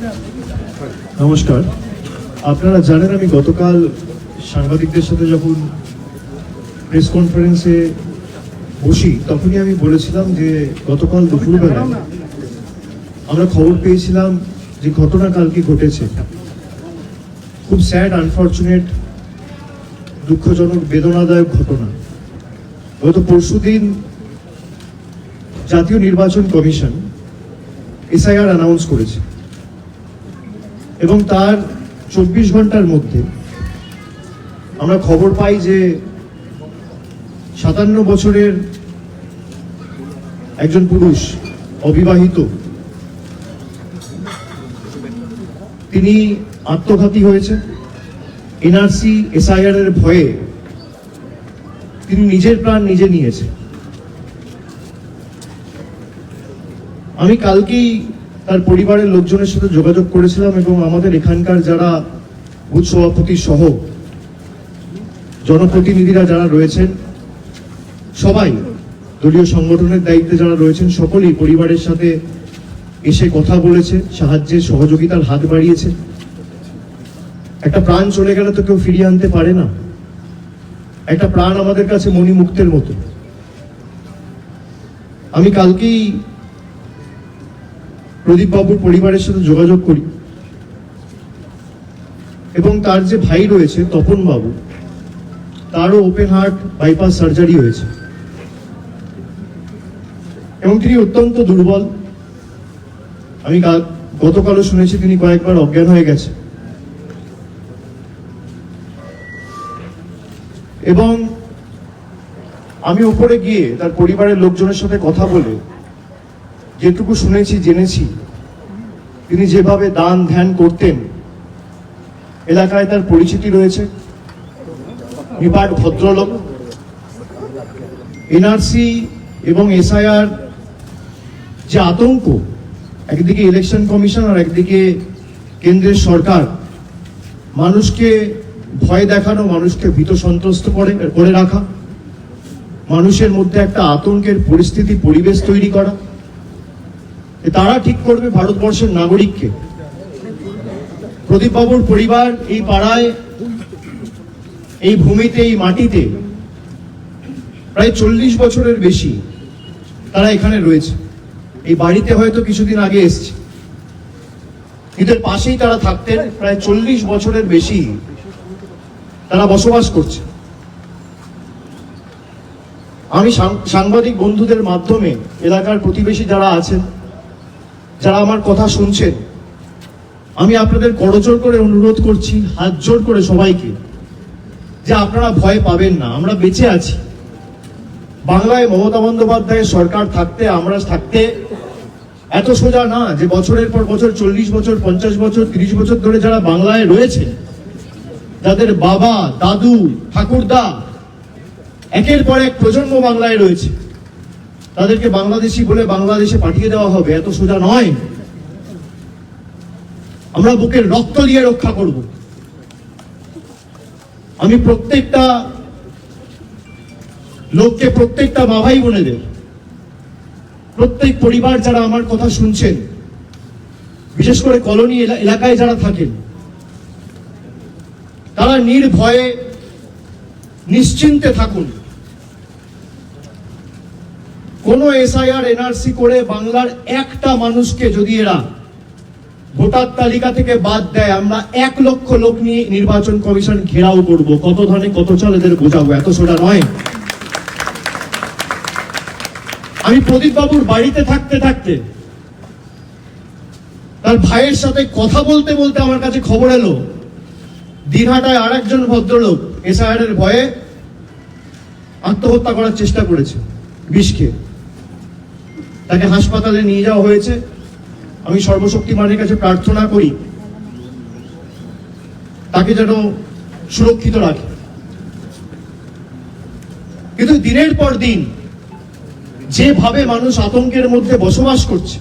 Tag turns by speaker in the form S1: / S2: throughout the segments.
S1: নমস্কার। আপনারা জানেন আমি গতকাল সাংবাদিকদের সাথে যখন প্রেস কনফারেন্সে বসি তখনই আমি বলেছিলাম যে গতকাল দুপুরবেলায় আমরা খবর পেয়েছিলাম যে ঘটনা কালকে ঘটেছে, খুব স্যাড, আনফর্চুনেট, দুঃখজনক, বেদনাদায়ক ঘটনা। গত পরশুদিন জাতীয় নির্বাচন কমিশন এসআইআর অ্যানাউন্স করেছে এবং তার 24 ঘন্টার মধ্যে আমরা খবর পাই যে 57 বছরের একজন পুরুষ, অবিবাহিত, তিনি আত্মঘাতী হয়েছে। এনআরসি এসআইআর এর ভয়ে তিনি নিজের প্রাণ নিজে নিয়েছে। আমি কালকেই তার পরিবারের লোকজনের সাথে যোগাযোগ করেছিলাম এবং আমাদের এখানকার যারা বুথ সভাপতি সহ জনপ্রতিনিধিরা যারা রয়েছেন, সবাই দলীয় সংগঠনের দায়িত্বে যারা রয়েছেন, সকলেই পরিবারের সাথে এসে কথা বলেছে, সাহায্যের সহযোগিতার হাত বাড়িয়েছে। একটা প্রাণ চলে গেলে তো কেউ ফিরিয়ে আনতে পারে না। একটা প্রাণ আমাদের কাছে মণিমুক্তের মতো। আমি কালকেই প্রদীপ বাবুর পরিবারের সাথে যোগাযোগ করি এবং তার যে ভাই রয়েছে তপন বাবু, তারও ওপেন হার্ট বাইপাস সার্জারি হয়েছে এবং তিনি অত্যন্ত দুর্বল। আমি গতকালও শুনেছি তিনি কয়েকবার অজ্ঞান হয়ে গেছে এবং আমি উপরে গিয়ে তার পরিবারের লোকজনের সাথে কথা বলে যেটুকু শুনেছি, জেনেছি, তিনি যেভাবে দান ধ্যান করতেন, এলাকায় তার পরিচিতি রয়েছে, নিপাট ভদ্রলোক। এনআরসি এবং এসআইআর যে আতঙ্ক, একদিকে ইলেকশন কমিশন আর একদিকে কেন্দ্রের সরকার, মানুষকে ভয় দেখানো, মানুষকে ভীত সন্ত্রস্ত করে রাখা, মানুষের মধ্যে একটা আতঙ্কের পরিস্থিতি, পরিবেশ তৈরি করা, তারা ঠিক করবে ভারতবর্ষের নাগরিককে। প্রদীপ বাবুর পরিবার এই পাড়ায়, এই ভূমিতে, এই মাটিতে প্রায় 40 বছরের বেশি তারা এখানে রয়েছে। এই বাড়িতে হয়তো কিছুদিন আগে এসছে, এদের পাশেই তারা থাকতেন। প্রায় 40 বছরের বেশি তারা বসবাস করছে। আমি সাংবাদিক বন্ধুদের মাধ্যমে এলাকার প্রতিবেশী যারা আছেন, যারা আমার কথা শুনছেন, আমি আপনাদের করজোড় করে অনুরোধ করছি, হাত জোর করে সবাইকে, যে আপনারা ভয় পাবেন না। আমরা বেঁচে আছি। বাংলায় মমতা বন্দ্যোপাধ্যায়ের সরকার থাকতে, আমরা থাকতে এত সোজা না যে বছরের পর বছর, 40 বছর, 50 বছর, 30 বছর ধরে যারা বাংলায় রয়েছে, যাদের বাবা, দাদু, ঠাকুরদা, একের পর এক প্রজন্ম বাংলায় রয়েছে, তাদেরকে বাংলাদেশি বলে বাংলাদেশে পাঠিয়ে দেওয়া হবে, এত সোজা নয়। আমরা বুকের রক্ত দিয়ে রক্ষা করব। আমি প্রত্যেকটা লোককে, প্রত্যেকটা মা ভাই বোনেদের, প্রত্যেক পরিবার যারা আমার কথা শুনছেন, বিশেষ করে কলোনি এলাকায় যারা থাকেন, তারা নির্ভয়ে নিশ্চিন্তে থাকুন। কোন এসআইআর এনআরসি করে বাংলার একটা মানুষকে যদি এরা ভোটার তালিকা থেকে বাদ দেয়, আমরা 1 লক্ষ লোক নিয়ে নির্বাচন কমিশন ঘেরাও করব। কত ধানে কত চাল এদের বোঝাবো, এত সোজা নয়। আমি প্রদীপ বাবুর বাড়িতে থাকতে থাকতে তার ভাইয়ের সাথে কথা বলতে বলতে আমার কাছে খবর এলো দিনহাটায় আর একজন ভদ্রলোক এসআইআর এর ভয়ে আত্মহত্যা করার চেষ্টা করেছে, বিষ খেয়ে। তাকে হাসপাতালে নিয়ে যাওয়া হয়েছে। আমি সর্বশক্তিমানের কাছে প্রার্থনা করি তাকে যেন সুরক্ষিত রাখে। কিন্তু দিনের পর দিন যেভাবে মানুষ আতঙ্কের মধ্যে বসবাস করছে,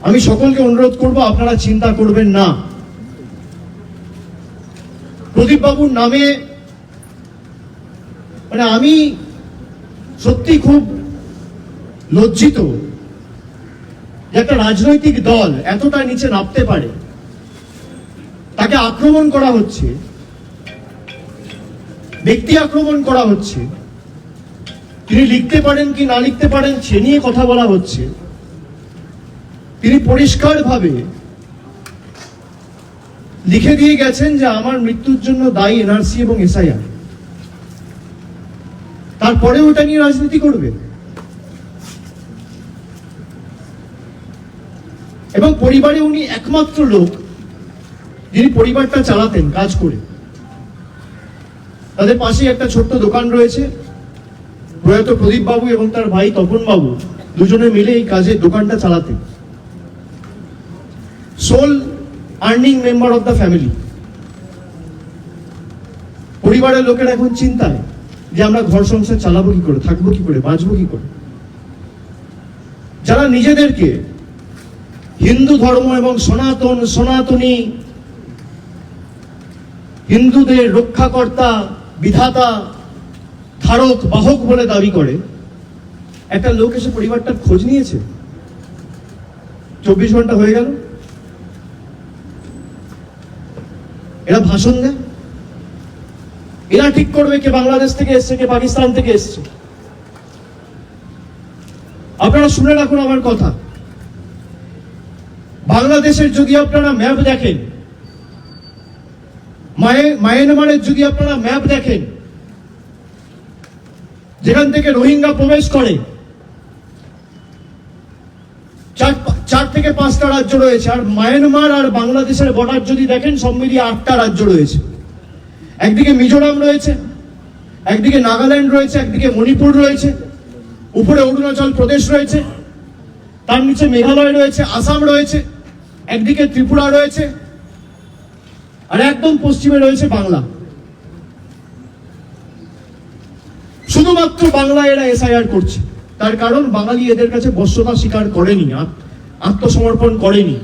S1: আমি সকলকে অনুরোধ করব, আপনারা চিন্তা করবেন না। প্রদীপ বাবুর নামে আমি সত্যি খুব লজ্জিত যে একটা রাজনৈতিক দল এতটা নিচে নামতে পারে, তাকে আক্রমণ করা হচ্ছে, ব্যক্তি আক্রমণ করা হচ্ছে, তিনি লিখতে পারেন কি না লিখতে পারেন সে নিয়ে কথা বলা হচ্ছে। তিনি পরিষ্কারভাবে লিখে দিয়ে গেছেন যে আমার মৃত্যুর জন্য দায়ী এনআরসি এবং এসআইআর। তারপরে ওটা নিয়ে রাজনীতি করবে। এবং পরিবারে উনি একমাত্র লোক যিনি পরিবারটা চালাতেন কাজ করে। তাদের পাশে একটা ছোট্ট দোকান রয়েছে। প্রয়াত প্রদীপ বাবু এবং তার ভাই তপন বাবু দুজনে মিলে এই কাজে দোকানটা চালাতেন। Soul earning member of the family. পরিবারের লোকেরা এখন চিন্তায় যে আমরা ঘর সংসার চালাবো কি করে, থাকবো কি করে, বাঁচবো কি করে। যারা নিজেদেরকে হিন্দু ধর্ম এবং সনাতনী হিন্দুদের রক্ষাকর্তা, বিধাতা, ধারক, বাহক বলে দাবি করে, একটা লোক এসে পরিবারটার খোঁজ নিয়েছে। 24 ঘন্টা হয়ে গেল, এরা ভাষণ দেয়। এরা ঠিক করবে কে বাংলাদেশ থেকে এসছে, কে পাকিস্তান থেকে এসছে। আপনারা শুনে রাখুন আমার কথা। বাংলাদেশের যদি আপনারা ম্যাপ দেখেন, মায়ানমারের যদি আপনারা ম্যাপ দেখেন, যেখান থেকে রোহিঙ্গা প্রবেশ করে, 4 থেকে 5টা রাজ্য রয়েছে। আর মায়ানমার আর বাংলাদেশের বর্ডার যদি দেখেন, সব মিলিয়ে 8টা রাজ্য রয়েছে। একদিকে মিজোরাম রয়েছে, একদিকে নাগাল্যান্ড রয়েছে, একদিকে মণিপুর রয়েছে, উপরে অরুণাচল প্রদেশ রয়েছে, তার নিচে মেঘালয় রয়েছে, আসাম রয়েছে, একদিকে ত্রিপুরা রয়েছে, আর একদম পশ্চিমে রয়েছে বাংলা। শুধুমাত্র বাংলা এরা এসআইআর করছে। তার কারণ বাঙালি এদের কাছে বশ্যতা স্বীকার করেনি, আত্মসমর্পণ করেনি,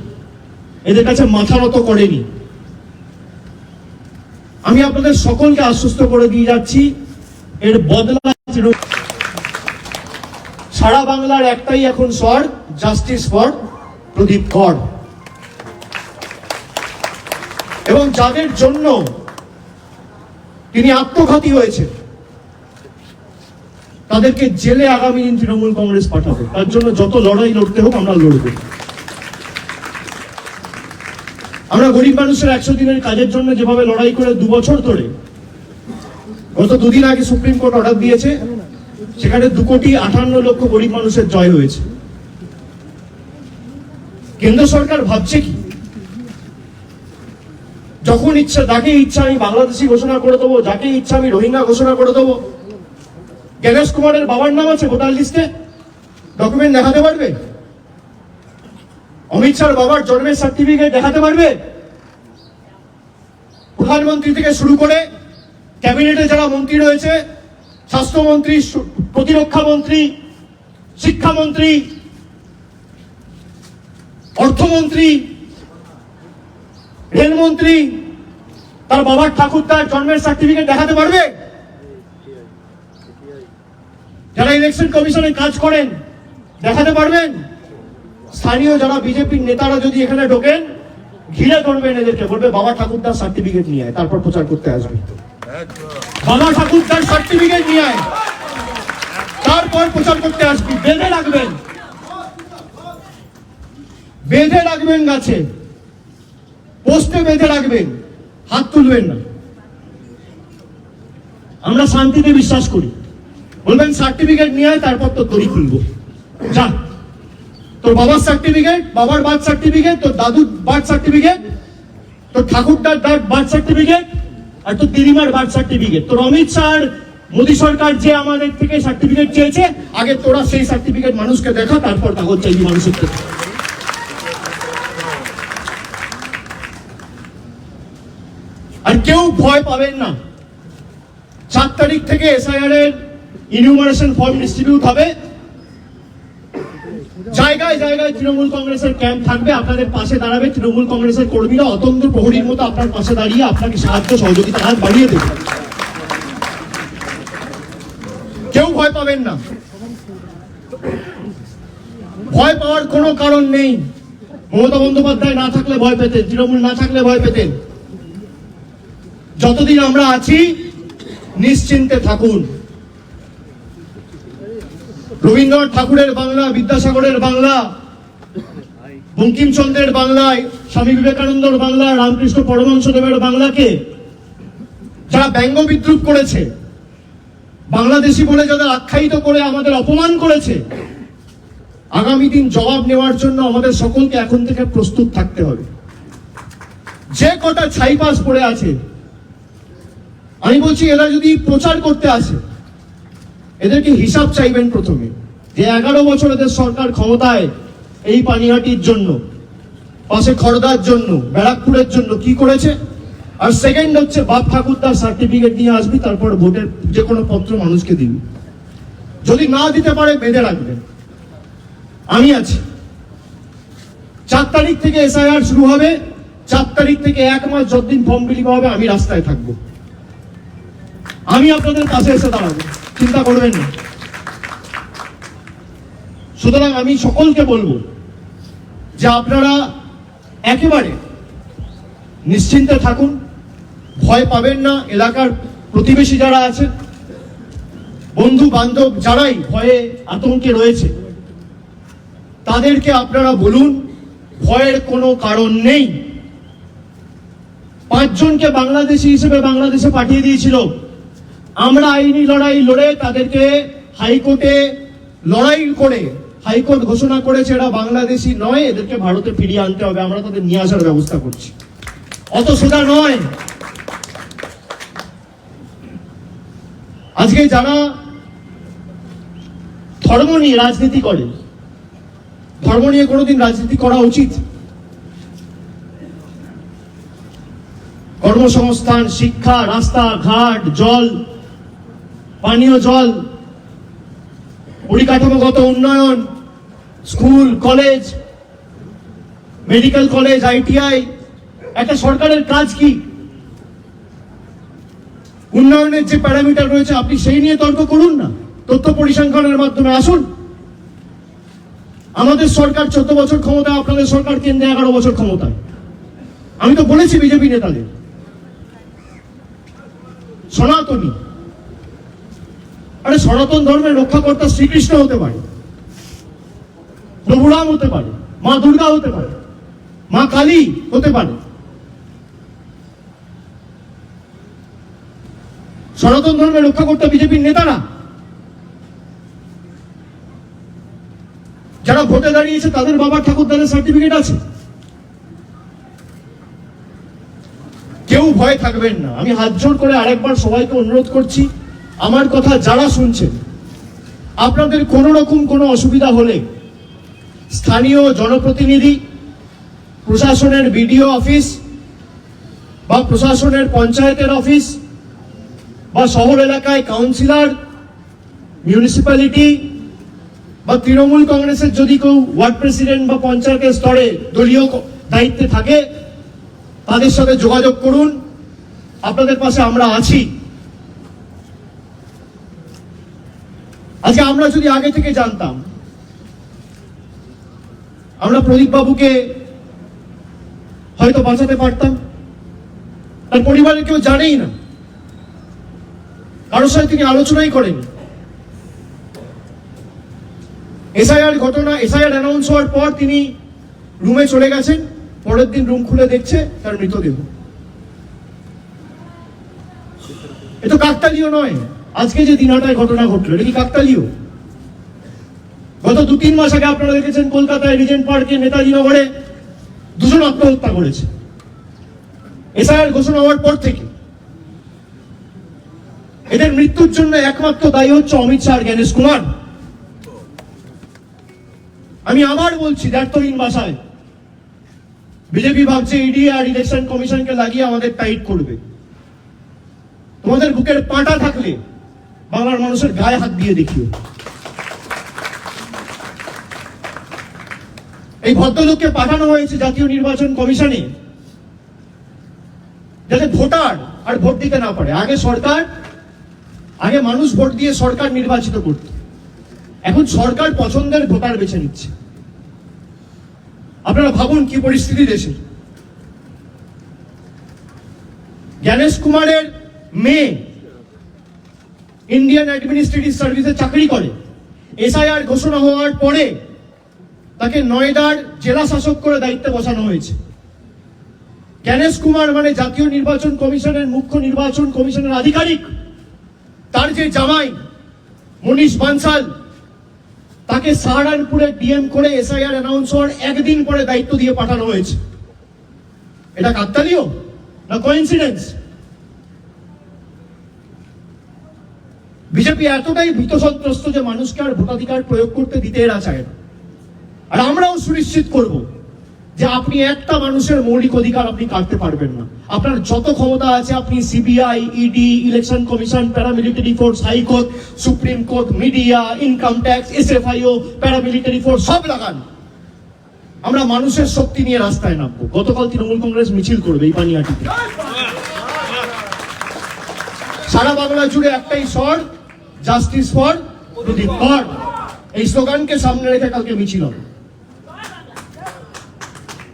S1: এদের কাছে মাথা নত করেনি। আমি আপনাদের সকলকে আশ্বস্ত করে দিয়ে যাচ্ছি, এর বদলা সারা বাংলার একটাই এখন স্বর, জাস্টিস ফর প্রদীপ কর। এবং যাদের জন্য তিনি আত্মঘাতী হয়েছে, তাদেরকে জেলে আগামী দিন তৃণমূল কংগ্রেস পাঠাবে। তার জন্য যত লড়াই লড়তে হোক আমরা লড়ব। আমরা গরিব মানুষের 100 দিনের কাজের জন্য যেভাবে লড়াই করে 2 বছর ধরে, গত 2 দিন আগে সুপ্রিম কোর্ট অর্ডার দিয়েছে, সেখানে 2,58,00,000 গরিব মানুষের জয় হয়েছে। কেন্দ্র সরকার ভাবছে কি, যখন ইচ্ছা, যাকে ইচ্ছা আমি বাংলাদেশি ঘোষণা করে দেবো, যাকে ইচ্ছা আমি রোহিঙ্গা ঘোষণা করে দেবো। জ্ঞানেশ কুমারের বাবার নাম আছে ভোটার লিস্টে, ডকুমেন্ট দেখাতে পারবে? অমিত শাহর বাবার জন্মের সার্টিফিকেট দেখাতে পারবে? প্রধানমন্ত্রী থেকে শুরু করে ক্যাবিনেটে যারা মন্ত্রী রয়েছে, স্বাস্থ্যমন্ত্রী, প্রতিরক্ষা মন্ত্রী, শিক্ষামন্ত্রী, অর্থমন্ত্রী, রেলমন্ত্রী, তার বাবার ঠাকুরদার জন্মের সার্টিফিকেট দেখাতে পারবে? যারা ইলেকশন কমিশনে কাজ করেন দেখাতে পারবেন? স্থানীয় যারা বিজেপির নেতারা যদি এখানে ঢোকেন, ঘিরে ধরবেন এদেরকে, বলবে বাবা ঠাকুরদার সার্টিফিকেট নিয়ে আয়, তারপর প্রচার করতে আসবে। বাবা ঠাকুরদার সার্টিফিকেট নিয়ে আয়, তারপর প্রচার করতে আসবি। বেঁধে রাখবেন, বেঁধে রাখবেন গাছে, পোস্টে বেঁধে রাখবেন, হাত তুলবেন না। আমরা শান্তিতে বিশ্বাস করি। বলবেন সার্টিফিকেট নিয়ে আয়, তারপর তো দড়ি খুলবো। যা, তোর বাবার সার্টিফিকেট, বাবার বার্থ সার্টিফিকেট, তোর দাদুর বার্থ সার্টিফিকেট, তোর ঠাকুরদার বার্থ সার্টিফিকেট, আর তোর দিদিমার বার্থ সার্টিফিকেট। তোর অমিত শাহ, মোদী সরকার যে আমাদের থেকে সার্টিফিকেট চেয়েছে, আগে তোরা সেই সার্টিফিকেট মানুষকে দেখা, তারপর কাগজ চাইবি মানুষের থেকে। আর কেউ ভয় পাবেন না। 4 তারিখ থেকে এসআইআর এর ইনিউমারেশন ফর্ম ডিস্ট্রিবিউট হবে। জায়গায় জায়গায় তৃণমূল কংগ্রেসের ক্যাম্প থাকবে, আপনাদের পাশে দাঁড়াবে তৃণমূল কংগ্রেসের কর্মীরা, অতন্ত্র প্রহরীর মতো আপনার পাশে দাঁড়িয়ে আপনাকে সাহায্য সহযোগিতা হাত বাড়িয়ে দেবে। কেউ ভয় পাবেন না। ভয় পাওয়ার কোনো কারণ নেই। মমতা বন্দ্যোপাধ্যায় না থাকলে ভয় পেতেন, তৃণমূল না থাকলে ভয় পেতেন। যতদিন আমরা আছি নিশ্চিন্তে থাকুন। রবীন্দ্রনাথ ঠাকুরের বাংলা, বিদ্যাসাগরের বাংলা, বঙ্কিমচন্দ্রের বাংলায়, স্বামী বিবেকানন্দর বাংলা, রামকৃষ্ণ পরমহংসদেবের বাংলাকে যারা ব্যঙ্গ বিদ্রুপ করেছে, বাংলাদেশি বলে যাদের আখ্যায়িত করে আমাদের অপমান করেছে, আগামী দিন জবাব নেওয়ার জন্য আমাদের সকলকে এখন থেকে প্রস্তুত থাকতে হবে। যে কটা ছাইপাস পড়ে আছে, আমি বলছি এরা যদি প্রচার করতে আসে, এদেরকে হিসাব চাইবেন প্রথমে, যে 11 বছর এদের সরকার ক্ষমতায় এই পানিহাটির জন্য, পাশে খড়দার জন্য, ব্যারাকপুরের জন্য কি করেছে। আর সেকেন্ড হচ্ছে বাপ ঠাকুরদার সার্টিফিকেট নিয়ে আসবি, তারপর ভোটের যে কোনো পত্র মানুষকে দিবি। যদি না দিতে পারে বেঁধে রাখবেন। আমি আছি। 4 তারিখ থেকে এসআইআর শুরু হবে। 4 তারিখ থেকে 1 মাস যতদিন ফর্ম বিলি হবে আমি রাস্তায় থাকবো। আমি আপনাদের কাছে এসে দাঁড়াবো, চিন্তা করবেন না। সুতরাং আমি সকলকে বলবো যে আপনারা একেবারে নিশ্চিন্তে থাকুন, ভয় পাবেন না। এলাকার প্রতিবেশী যারা আছেন, বন্ধু বান্ধব যারাই ভয়ে আতঙ্কে রয়েছে, তাদেরকে আপনারা বলুন ভয়ের কোনো কারণ নেই। 5 জনকে বাংলাদেশি হিসেবে বাংলাদেশে পাঠিয়ে দিয়েছিল। আমরা আইনি লড়াই লড়ে তাদেরকে হাইকোর্টে লড়াই করে হাইকোর্ট ঘোষণা করেছে এরা বাংলাদেশি নয়, এদেরকে ভারতে ফিরিয়ে আনতে হবে। আমরা তাদের নিয়ে আসার ব্যবস্থা করছি। অত সোজা নয়। আজকে যারা ধর্ম নিয়ে রাজনীতি করে, ধর্ম নিয়ে কোনোদিন রাজনীতি করা উচিত? কর্মসংস্থান, শিক্ষা, রাস্তা ঘাট, জল, পানীয় জল, পরিকাঠামোগত উন্নয়ন, school college, medical college, ITI, একটা সরকারের কাজ কি? উন্নয়নের যে প্যারামিটার রয়েছে আপনি সেই নিয়ে তর্ক করুন না, তথ্য পরিসংখ্যানের মাধ্যমে আসুন। আমাদের সরকার 14 বছর ক্ষমতায়, আপনাদের সরকার কেন্দ্রে 11 বছর ক্ষমতায়। আমি তো বলেছি বিজেপি নেতাদের, সনাতনী, আরে সনাতন ধর্মের রক্ষাকর্তা শ্রীকৃষ্ণ হতে পারে, প্রভুরাম হতে পারে, মা দুর্গা হতে পারে, মা কালী হতে পারে। সনাতন ধর্মের রক্ষাকর্তা বিজেপির নেতারা, যারা ভোটে দাঁড়িয়েছে তাদের বাবা ঠাকুরদাদের সার্টিফিকেট আছে। কেউ ভয় থাকবেন না। আমি হাত জোড় করে আরেকবার সবাইকে অনুরোধ করছি, আমার কথা যারা শুনছেন, আপনাদের কোনো রকম কোনো অসুবিধা হলে স্থানীয় জনপ্রতিনিধি, প্রশাসনের বিডিও অফিস বা প্রশাসনের পঞ্চায়েতের অফিস বা শহর এলাকায় কাউন্সিলর, মিউনিসিপ্যালিটি বা তৃণমূল কংগ্রেসের যদি কেউ ওয়ার্ড প্রেসিডেন্ট বা পঞ্চায়েতের স্তরে দলীয় দায়িত্বে থাকে, তাদের সাথে যোগাযোগ করুন। আপনাদের পাশে আমরা আছি। আজকে আমরা যদি আগে থেকে জানতাম, আমরা প্রদীপ বাবুকে হয়তো বাঁচাতে পারতাম। তার পরিবারের কেউ জানেই না, কারোর সাথে তিনি আলোচনাই করেন। এসআইআর ঘটনা, এসআইআর অ্যানাউন্স হওয়ার পর তিনি রুমে চলে গেছেন, পরের দিন রুম খুলে দেখছে তার মৃতদেহ। এটা কাকতালীয় নয়। আজকে যে দিনহাটায় ঘটনা ঘটলো, এটা কি কাকতালীয়? গত 2-3 মাস আগে আপনারা দেখেছেন কলকাতায় রিজেন্ট পার্কে, নেতাজি নগরে 2 জন আত্মহত্যা করেছে। এসআইআর ঘোষণা হওয়ার পর থেকে এদের মৃত্যুর জন্য একমাত্র দায়ী হচ্ছে অমিত শাহ আর জ্ঞানেশ কুমার। আমি আবার বলছি দ্ব্যর্থহীন ভাষায়, বিজেপি ভাবছে ইডি আর ইলেকশন কমিশনকে লাগিয়ে আমাদের টাইট করবে। তোমাদের বুকের পাটা থাকলে বাংলার মানুষের গায়ে হাত দিয়ে দেখিও। এই ভদ্রলোককে পাঠানো হয়েছে জাতীয় নির্বাচন কমিশনে, যাতে ভোটার আর ভোট দিতে না পারে। আগে মানুষ ভোট দিয়ে সরকার নির্বাচিত করত, এখন সরকার পছন্দের ভোটার বেছে নিচ্ছে। আপনারা ভাবুন কি পরিস্থিতি দেশে। জ্ঞানেশ কুমারের মেয়ে ইন্ডিয়ান অ্যাডমিনিস্ট্রেটিভ সার্ভিসে চাকরি করে। এসআইআর ঘোষণা হওয়ার পরে তাকে নয়ডার জেলা শাসক করে দায়িত্বে বসানো হয়েছে। জ্ঞানেশ কুমার মানে জাতীয় নির্বাচন কমিশনের মুখ্য নির্বাচন কমিশনের আধিকারিক। তার যে জামাই মনীষ বানসাল, তাকে সাহারানপুরে ডিএম করে এসআইআর অ্যানাউন্স হওয়ার একদিন পরে দায়িত্ব দিয়ে পাঠানো হয়েছে। এটা কাকতালীয় না কোইন্সিডেন্স? বিজেপি এতটাই ভীতসন্ত্রস্ত যে মানুষকে আর ভোটাধিকার প্রয়োগ করতে দিতে এরা চায় না। আর আমরাও সুনিশ্চিত করব যে আপনি একটা মানুষের মৌলিক অধিকার আপনি কাটতে পারবেন না। আপনার যত ক্ষমতা আছে আপনি CBI, ED, election commission, paramilitary force, high court, supreme court, media, income tax, SFIO, paramilitary force সব লাগান। আমরা মানুষের শক্তি নিয়ে রাস্তায় নামবো। গতকাল তৃণমূল কংগ্রেস মিছিল করবে এই পানিহাটিতে। সারা বাংলা জুড়ে একটাই স্বর, জাস্টিস ফর প্রদীপ কর। এই স্লোগানকে সামনে রেখে কালকে মিছিল হবে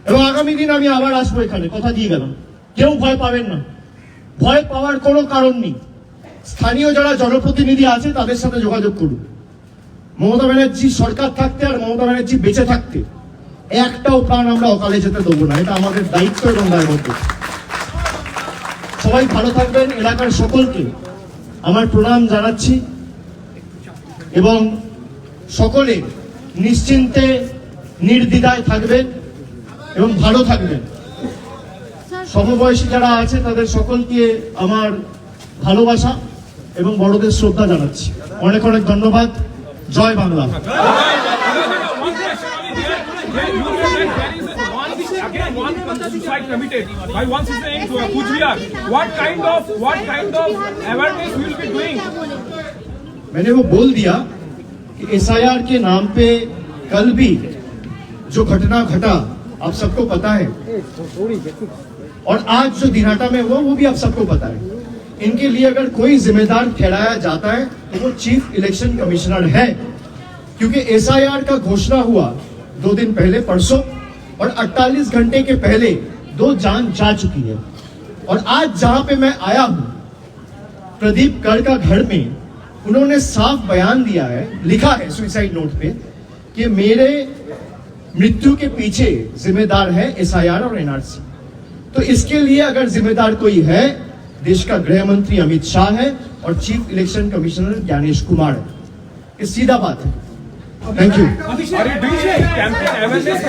S1: এবং আগামী দিন আমি আবার আসবো এখানে, কথা দিয়ে গেলাম। কেউ ভয় পাবেন না, ভয় পাওয়ার কোনো কারণ নেই। স্থানীয় যারা জনপ্রতিনিধি আছে তাদের সাথে যোগাযোগ করুন। মমতা ব্যানার্জি সরকার থাকতে আর মমতা ব্যানার্জি বেঁচে থাকতে একটাও প্রাণ আমরা অকালে যেতে দেবো না। এটা আমাদের দায়িত্ব এবং দায়বদ্ধ। সবাই ভালো থাকবেন। এলাকার সকলকে আমার প্রণাম জানাচ্ছি এবং সকলে নিশ্চিন্তে নির্দ্বিধায় থাকবেন এবং ভালো থাকবেন। সমবয়সী যারা আছে তাদের সকলকে আমার ভালোবাসা এবং বড়দের শ্রদ্ধা জানাচ্ছি। অনেক অনেক ধন্যবাদ। জয় Bangla.
S2: Again, one suicide committed by one sister in Kuchbihar. What kind of awareness we will be doing?
S1: मैंने वो बोल दिया कि एसआईआर के नाम पे कल भी जो घटना घटा आप सबको पता है, और आज जो दिनाटा में हुआ वो भी आप सबको पता है। इनके लिए अगर कोई जिम्मेदार ठहराया जाता है तो वो चीफ इलेक्शन कमिश्नर है, क्योंकि एसआईआर का घोषणा हुआ 2 दिन पहले परसों, और 48 घंटे के पहले 2 जान जा चुकी है। और आज जहां पे मैं आया हूं प्रदीप कर का घर में, उन्होंने साफ बयान दिया है, लिखा है सुसाइड नोट पे कि मेरे मृत्यु के पीछे जिम्मेदार है एसआईआर और एनआरसी। तो इसके लिए अगर जिम्मेदार कोई है, देश का गृह मंत्री अमित शाह है और chief election commissioner Gyanesh Kumar है। ये सीधा बात है। Thank you.
S2: Are you doing campaign awareness?